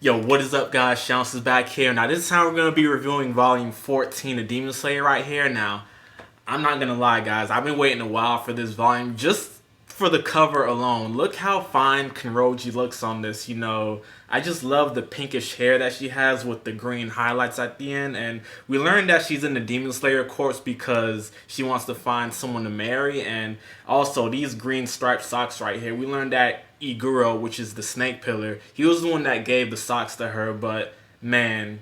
Yo, what is up, guys? Ch116 is back here. Now, this time we're going to be reviewing Volume 14 of Demon Slayer right here. Now, I'm not going to lie, guys. I've been waiting a while for this volume just for the cover alone. Look how fine Kanroji looks on this, I just love the pinkish hair that she has with the green highlights at the end. And we learned that she's in the Demon Slayer corpse because she wants to find someone to marry. And also, these green striped socks right here. We learned that Iguro, which is the snake pillar, he was the one that gave the socks to her. But man,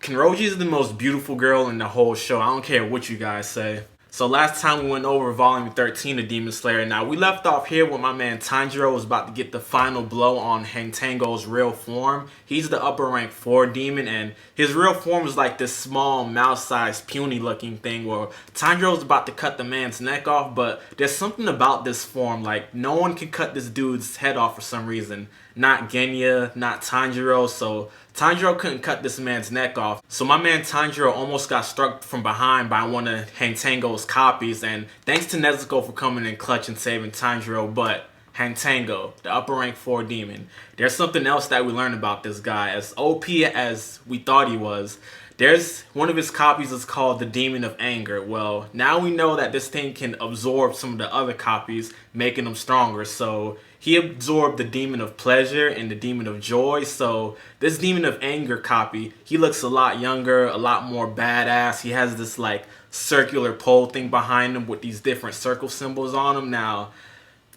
Kanroji is the most beautiful girl in the whole show. I don't care what you guys say. So last time we went over volume 13 of Demon Slayer. Now we left off here when my man Tanjiro was about to get the final blow on Hantengu's real form. He's the upper rank 4 demon, and his real form is like this small mouse-sized puny looking thing where Tanjiro's about to cut the man's neck off, but there's something about this form, like no one can cut this dude's head off for some reason. Not Genya, not Tanjiro, so Tanjiro couldn't cut this man's neck off. So my man Tanjiro almost got struck from behind by one of Hantengu's copies, and thanks to Nezuko for coming in clutch and saving Tanjiro, but Hantengu, the upper rank 4 demon. There's something else that we learned about this guy. As OP as we thought he was, there's one of his copies is called the Demon of Anger. Well, now we know that this thing can absorb some of the other copies, making them stronger. So he absorbed the Demon of Pleasure and the Demon of Joy. So this Demon of Anger copy, he looks a lot younger, a lot more badass. He has this like circular pole thing behind him with these different circle symbols on him. Now,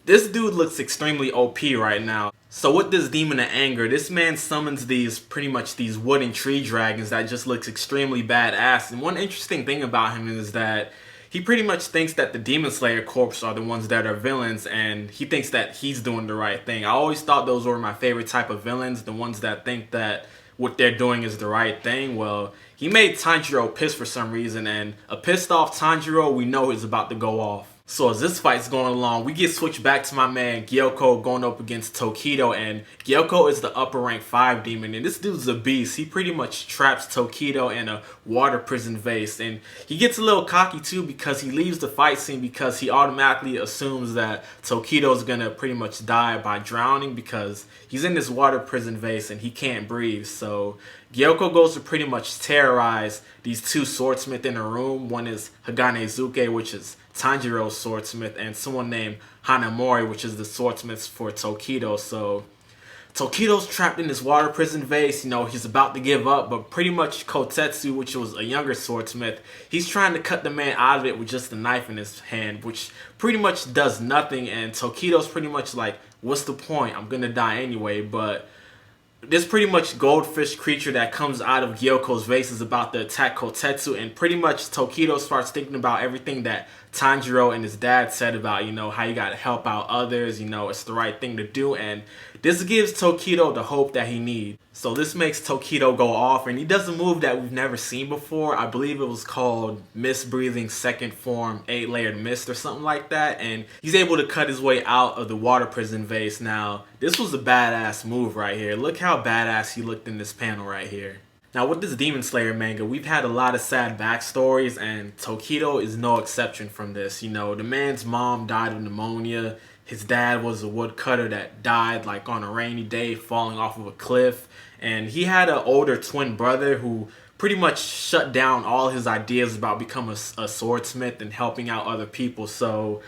this dude looks extremely OP right now. So with this Demon of Anger, this man summons pretty much these wooden tree dragons that just looks extremely badass. And one interesting thing about him is that he pretty much thinks that the Demon Slayer Corps are the ones that are villains, and he thinks that he's doing the right thing. I always thought those were my favorite type of villains, the ones that think that what they're doing is the right thing. Well, he made Tanjiro pissed for some reason, and a pissed off Tanjiro we know is about to go off. So as this fight's going along, we get switched back to my man Gyokko going up against Tokito, and Gyokko is the upper rank 5 demon, and this dude's a beast. He pretty much traps Tokito in a water prison vase, and he gets a little cocky too because he leaves the fight scene because he automatically assumes that Tokito's gonna pretty much die by drowning because he's in this water prison vase and he can't breathe. So Gyokko goes to pretty much terrorize these 2 swordsmiths in a room. One is Haganezuke, which is Tanjiro's swordsmith, and someone named Hanamori, which is the swordsmith for Tokito. So Tokito's trapped in this water prison vase. He's about to give up, but pretty much Kotetsu, which was a younger swordsmith, he's trying to cut the man out of it with just a knife in his hand, which pretty much does nothing. And Tokito's pretty much like, what's the point? I'm gonna die anyway. But this pretty much goldfish creature that comes out of Gyokko's vase is about to attack Kotetsu, and pretty much Tokito starts thinking about everything that Tanjiro and his dad said about, how you gotta help out others, it's the right thing to do, and this gives Tokito the hope that he needs. So this makes Tokito go off, and he does a move that we've never seen before. I believe it was called Mist Breathing Second Form 8-Layered Mist or something like that, and he's able to cut his way out of the water prison vase. Now, this was a badass move right here. Look how badass he looked in this panel right here. Now with this Demon Slayer manga, we've had a lot of sad backstories, and Tokito is no exception from this. The man's mom died of pneumonia. His dad was a woodcutter that died like on a rainy day falling off of a cliff. And he had an older twin brother who pretty much shut down all his ideas about becoming a swordsmith and helping out other people. So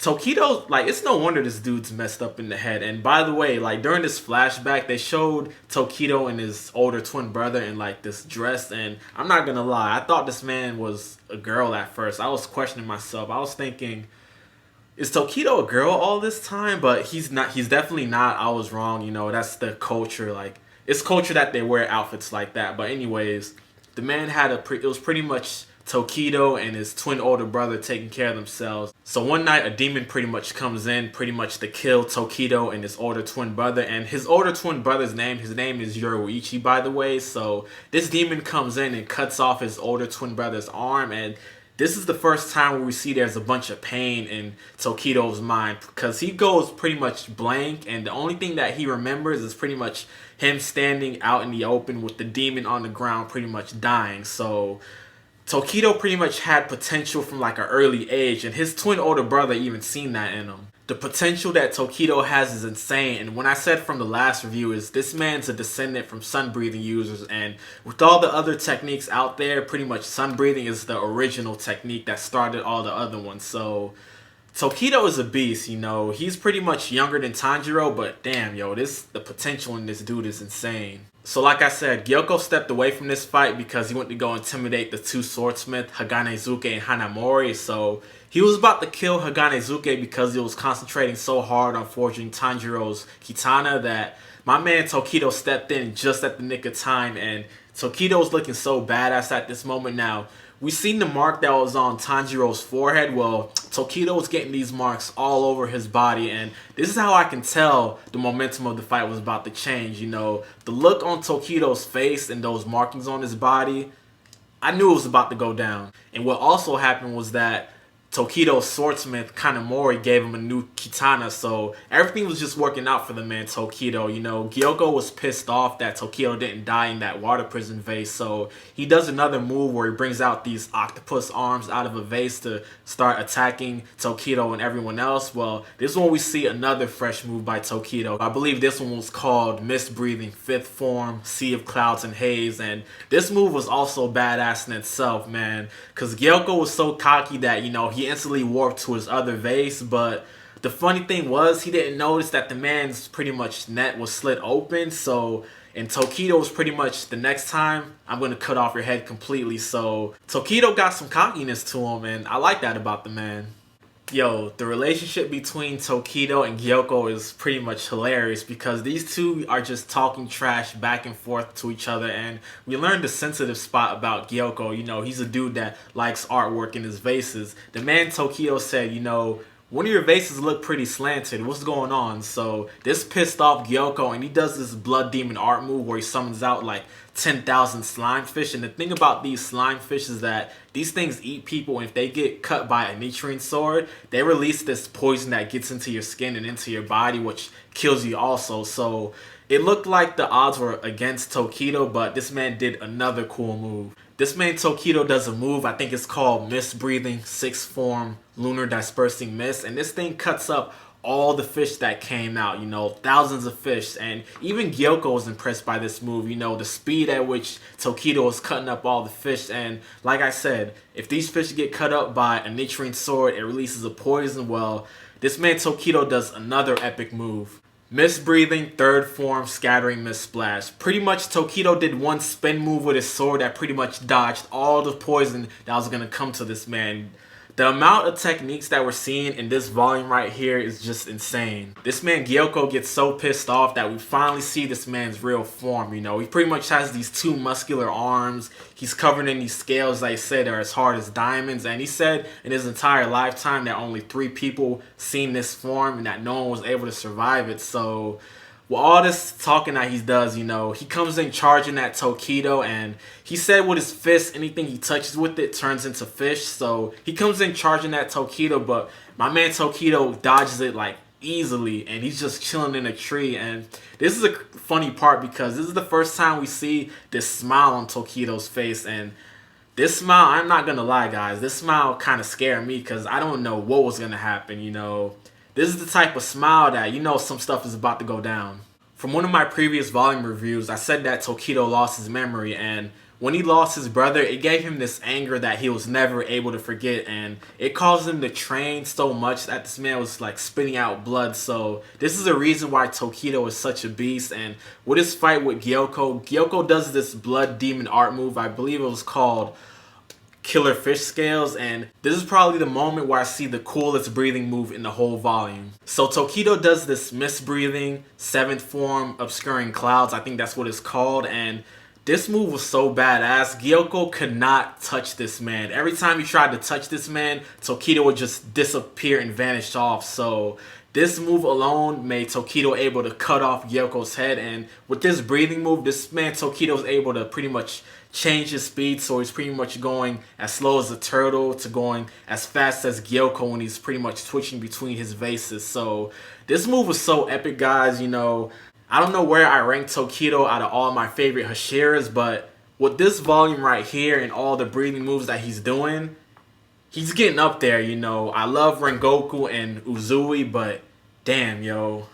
Tokito, it's no wonder this dude's messed up in the head. And by the way, during this flashback, they showed Tokito and his older twin brother in this dress, and I'm not gonna lie, I thought this man was a girl at first. I was questioning myself. I was thinking, is Tokito a girl all this time? But he's not. He's definitely not. I was wrong. That's the culture. It's culture that they wear outfits like that. But anyways, the man had it was pretty much Tokito and his twin older brother taking care of themselves. So one night a demon pretty much comes in pretty much to kill Tokito and his older twin brother. And his older twin brother's his name is Yuichiro, by the way. So this demon comes in and cuts off his older twin brother's arm, and this is the first time where we see there's a bunch of pain in Tokito's mind because he goes pretty much blank, and the only thing that he remembers is pretty much him standing out in the open with the demon on the ground pretty much dying. So Tokito pretty much had potential from like an early age, and his twin older brother even seen that in him. The potential that Tokito has is insane, and when I said from the last review is this man's a descendant from sun breathing users, and with all the other techniques out there, pretty much sun breathing is the original technique that started all the other ones. So Tokito is a beast, you know. He's pretty much younger than Tanjiro, but damn, yo, the potential in this dude is insane. So like I said, Gyokko stepped away from this fight because he went to go intimidate the two swordsmiths, Haganezuke and Hanamori. So he was about to kill Haganezuke because he was concentrating so hard on forging Tanjiro's katana that my man Tokito stepped in just at the nick of time, and Tokito was looking so badass at this moment. Now, we seen the mark that was on Tanjiro's forehead. Well, Tokito was getting these marks all over his body, and this is how I can tell the momentum of the fight was about to change. You know, the look on Tokito's face and those markings on his body, I knew it was about to go down. And what also happened was that Tokito's swordsmith, Kanamori, gave him a new katana, so everything was just working out for the man Tokito. You know, Gyokko was pissed off that Tokito didn't die in that water prison vase, so he does another move where he brings out these octopus arms out of a vase to start attacking Tokito and everyone else. Well, this one we see another fresh move by Tokito. I believe this one was called Mist Breathing, 5th Form, Sea of Clouds and Haze, and this move was also badass in itself, man, because Gyokko was so cocky that, you know, he instantly warped to his other vase, but the funny thing was he didn't notice that the man's pretty much net was slit open. So, and Tokito was pretty much, the next time I'm going to cut off your head completely. So Tokito got some cockiness to him, and I like that about the man. Yo, the relationship between Tokito and Gyokko is pretty much hilarious because these two are just talking trash back and forth to each other, and we learned the sensitive spot about Gyokko. You know, he's a dude that likes artwork in his vases. The man Tokito said, you know, one of your vases look pretty slanted. What's going on? So this pissed off Gyokko, and he does this blood demon art move where he summons out like 10,000 slime fish. And the thing about these slime fish is that these things eat people, and if they get cut by a nitrine sword, they release this poison that gets into your skin and into your body, which kills you also. So it looked like the odds were against Tokito, but this man did another cool move. This man Tokito does a move, I think it's called Mist Breathing, 6th Form, Lunar Dispersing Mist, and this thing cuts up all the fish that came out, you know, thousands of fish, and even Gyokko was impressed by this move, you know, the speed at which Tokito was cutting up all the fish. And like I said, if these fish get cut up by a nitrine sword, it releases a poison. Well, this man Tokito does another epic move. Mist Breathing, 3rd Form, Scattering Mist Splash. Pretty much Tokito did one spin move with his sword that pretty much dodged all the poison that was going to come to this man. The amount of techniques that we're seeing in this volume right here is just insane. This man Gyokko gets so pissed off that we finally see this man's real form, you know. He pretty much has these two muscular arms. He's covered in these scales, like I said, are as hard as diamonds. And he said in his entire lifetime that only 3 people seen this form and that no one was able to survive it. So with all this talking that he does, you know, he comes in charging at Tokito, and he said with his fist, anything he touches with it turns into fish. So he comes in charging at Tokito, but my man Tokito dodges it like easily, and he's just chilling in a tree. And this is a funny part because this is the first time we see this smile on Tokito's face, and this smile, I'm not gonna lie guys, this smile kind of scared me because I don't know what was gonna happen, you know. This is the type of smile that you know some stuff is about to go down. From one of my previous volume reviews, I said that Tokito lost his memory, and when he lost his brother, it gave him this anger that he was never able to forget, and it caused him to train so much that this man was like spitting out blood. So this is the reason why Tokito is such a beast. And with his fight with Gyokko, Gyokko does this blood demon art move, I believe it was called Killer Fish Scales, and this is probably the moment where I see the coolest breathing move in the whole volume. So Tokito does this Mist Breathing, 7th Form, Obscuring Clouds, I think that's what it's called, and this move was so badass. Gyokko could not touch this man. Every time he tried to touch this man, Tokito would just disappear and vanish off. So this move alone made Tokito able to cut off Gyokko's head, and with this breathing move, this man Tokito was able to pretty much change his speed, so he's pretty much going as slow as a turtle to going as fast as Gyokko when he's pretty much switching between his vases. So this move was so epic, guys. You know, I don't know where I rank Tokito out of all my favorite Hashiras, but with this volume right here and all the breathing moves that he's doing, he's getting up there, you know. I love Rengoku and Uzui, but damn, yo.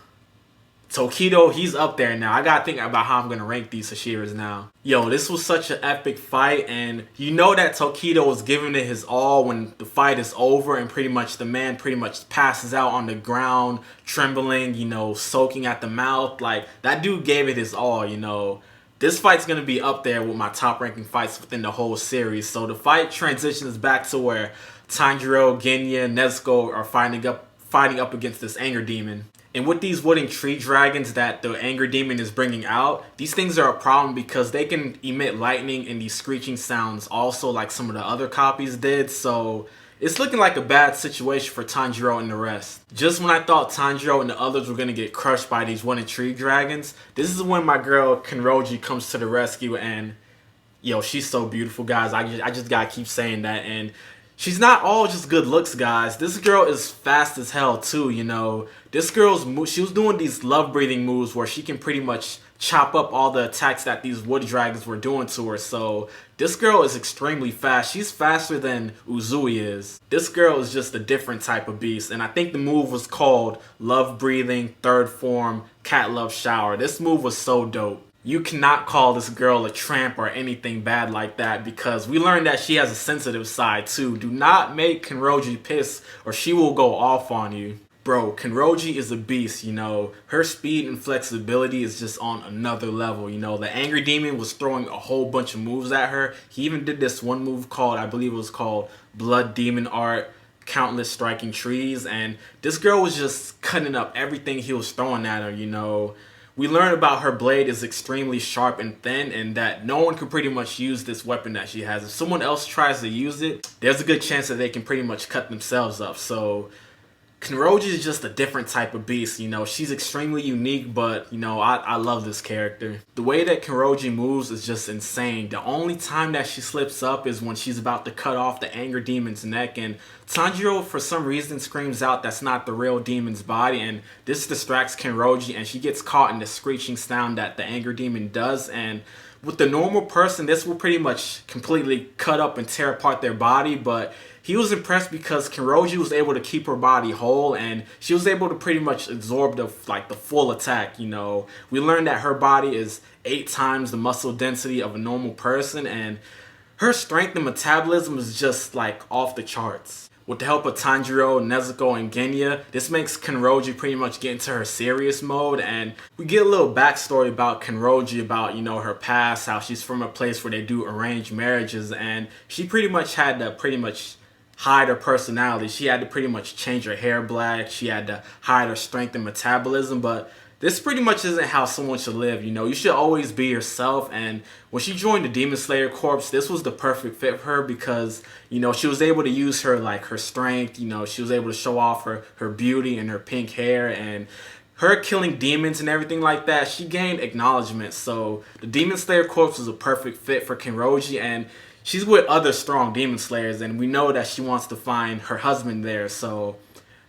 Tokito, he's up there now. I gotta think about how I'm gonna rank these Hashiras now. Yo, this was such an epic fight, and you know that Tokito was giving it his all when the fight is over, and pretty much the man pretty much passes out on the ground, trembling, you know, soaking at the mouth. Like, that dude gave it his all, you know. This fight's gonna be up there with my top ranking fights within the whole series. So the fight transitions back to where Tanjiro, Genya, Nezuko are fighting up against this anger demon. And with these wooden tree dragons that the anger demon is bringing out, these things are a problem because they can emit lightning and these screeching sounds also, like some of the other copies did. So it's looking like a bad situation for Tanjiro and the rest. Just when I thought Tanjiro and the others were going to get crushed by these wooden tree dragons, this is when my girl Kanroji comes to the rescue, and yo, she's so beautiful, guys. I just gotta keep saying that. And she's not all just good looks, guys. This girl is fast as hell too, you know. This girl's she was doing these love breathing moves where she can pretty much chop up all the attacks that these wood dragons were doing to her. So this girl is extremely fast. She's faster than Uzui is. This girl is just a different type of beast, and I think the move was called Love Breathing Third Form Cat Love Shower. This move was so dope. You cannot call this girl a tramp or anything bad like that, because we learned that she has a sensitive side too. Do not make Kanroji piss or she will go off on you. Bro, Kanroji is a beast, you know. Her speed and flexibility is just on another level, you know. The Angry Demon was throwing a whole bunch of moves at her. He even did this one move called, I believe it was called Blood Demon Art, Countless Striking Trees, and this girl was just cutting up everything he was throwing at her, you know. We learned about her blade is extremely sharp and thin, and that no one can pretty much use this weapon that she has. If someone else tries to use it, there's a good chance that they can pretty much cut themselves up. So Kanroji is just a different type of beast, you know. She's extremely unique, but, you know, I love this character. The way that Kanroji moves is just insane. The only time that she slips up is when she's about to cut off the anger demon's neck, and Tanjiro, for some reason, screams out that's not the real demon's body, and this distracts Kanroji, and she gets caught in the screeching sound that the anger demon does. And with the normal person, this will pretty much completely cut up and tear apart their body, but he was impressed because Kanroji was able to keep her body whole, and she was able to pretty much absorb the full attack, you know. We learned that her body is 8 times the muscle density of a normal person, and her strength and metabolism is just like off the charts. With the help of Tanjiro, Nezuko, and Genya, this makes Kanroji pretty much get into her serious mode, and we get a little backstory about Kanroji, about, you know, her past, how she's from a place where they do arranged marriages, and she pretty much had to hide her personality. She had to pretty much change her hair black, she had to hide her strength and metabolism, but this pretty much isn't how someone should live, you know. You should always be yourself, and when she joined the Demon Slayer Corps, this was the perfect fit for her because, you know, she was able to use her strength, you know, she was able to show off her beauty and her pink hair, and her killing demons and everything like that, she gained acknowledgement. So the Demon Slayer Corps was a perfect fit for Kanroji, and she's with other strong Demon Slayers, and we know that she wants to find her husband there, so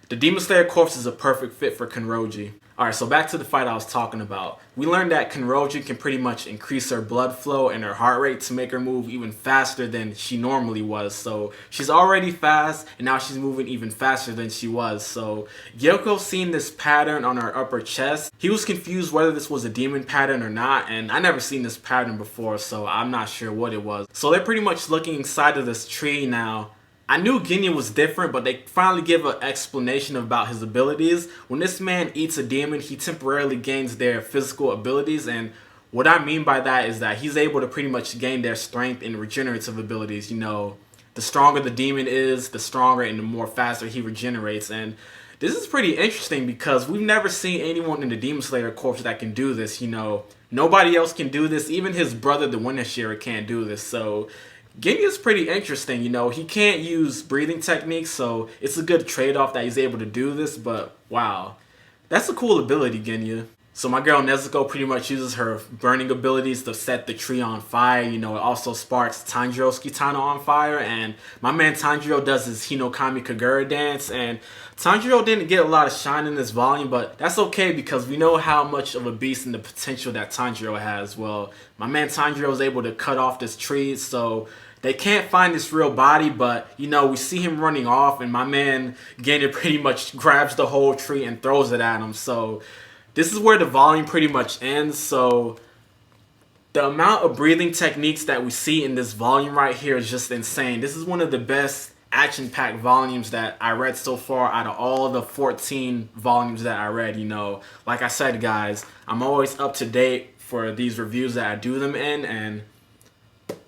the Demon Slayer Corps is a perfect fit for Kanroji. Alright, so back to the fight I was talking about. We learned that Kanroji can pretty much increase her blood flow and her heart rate to make her move even faster than she normally was. So she's already fast, and now she's moving even faster than she was. So Gyokko seen this pattern on her upper chest. He was confused whether this was a demon pattern or not, and I never seen this pattern before, so I'm not sure what it was. So they're pretty much looking inside of this tree now. I knew Genya was different, but they finally give an explanation about his abilities. When this man eats a demon, he temporarily gains their physical abilities, and what I mean by that is that he's able to pretty much gain their strength and regenerative abilities. You know, the stronger the demon is, the stronger and the more faster he regenerates, and this is pretty interesting because we've never seen anyone in the Demon Slayer Corps that can do this, you know. Nobody else can do this, even his brother, the Winter Shearer, can't do this, so Genya's pretty interesting, you know. He can't use breathing techniques, so it's a good trade-off that he's able to do this, but wow. That's a cool ability, Genya. So my girl Nezuko pretty much uses her burning abilities to set the tree on fire. You know, it also sparks Tanjiro's Kitana on fire. And my man Tanjiro does his Hinokami Kagura dance. And Tanjiro didn't get a lot of shine in this volume, but that's okay because we know how much of a beast and the potential that Tanjiro has. Well, my man Tanjiro is able to cut off this tree, so they can't find this real body, but, you know, we see him running off, and my man Genya pretty much grabs the whole tree and throws it at him. So this is where the volume pretty much ends. So the amount of breathing techniques that we see in this volume right here is just insane. This is one of the best action-packed volumes that I read so far out of all the 14 volumes that I read. You know, like I said, guys, I'm always up to date for these reviews that I do them in, and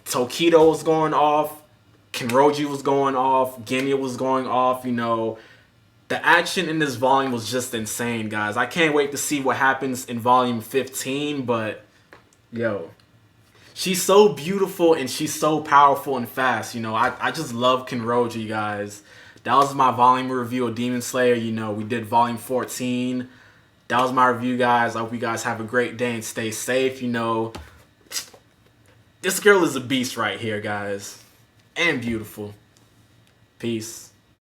Tokito was going off, Kanroji was going off, Genya was going off. You know, the action in this volume was just insane, guys. I can't wait to see what happens in volume 15, but yo, she's so beautiful and she's so powerful and fast. You know, I just love Kanroji, guys. That was my volume review of Demon Slayer. You know, we did volume 14. That was my review, guys. I hope you guys have a great day and stay safe. You know, this girl is a beast right here, guys. And beautiful. Peace.